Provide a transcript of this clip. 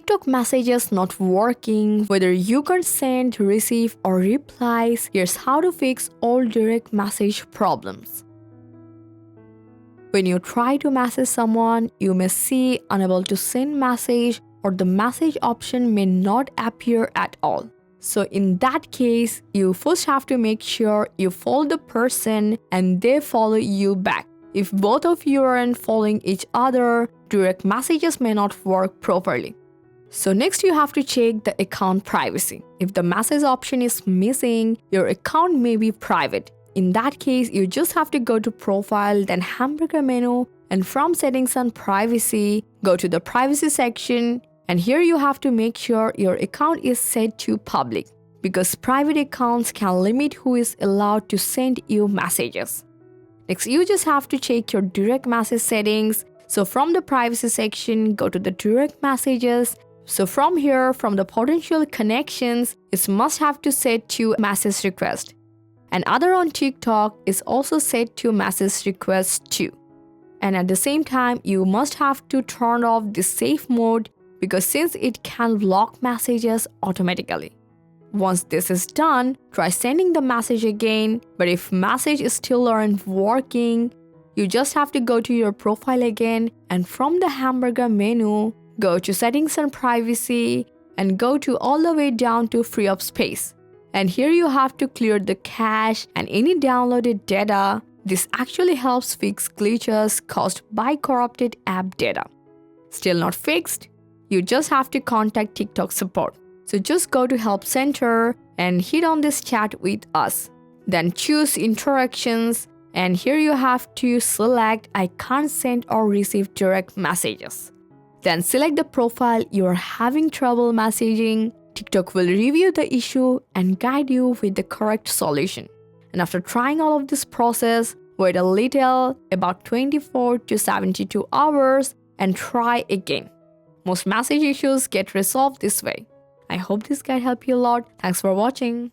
TikTok messages not working, whether you can send, receive, or replies, here's how to fix all direct message problems. When you try to message someone, you may see unable to send message or the message option may not appear at all. So in that case, you first have to make sure you follow the person and they follow you back. If both of you aren't following each other, direct messages may not work properly. So next you have to check the account privacy. If the message option is missing, your account may be private. In that case, you just have to go to Profile, then Hamburger menu, and from Settings and Privacy, go to the Privacy section, and here you have to make sure your account is set to public, because private accounts can limit who is allowed to send you messages. Next, you just have to check your direct message settings. So from the Privacy section, go to the Direct Messages. So from here, from the Potential Connections, it's must have to set to Message Request. And other on TikTok is also set to Message Request too. And at the same time, you must have to turn off the safe mode because since it can block messages automatically. Once this is done, try sending the message again, but if message is still aren't working, you just have to go to your profile again and from the Hamburger menu, go to Settings and Privacy and go to all the way down to Free Up Space. And here you have to clear the cache and any downloaded data. This actually helps fix glitches caused by corrupted app data. Still not fixed? You just have to contact TikTok support. So just go to Help Center and hit on this chat with us. Then choose Interactions and here you have to select I can't send or receive direct messages. Then select the profile you are having trouble messaging. TikTok will review the issue and guide you with the correct solution. And after trying all of this process, wait a little, about 24 to 72 hours and try again. Most message issues get resolved this way. I hope this guide helped you a lot. Thanks for watching.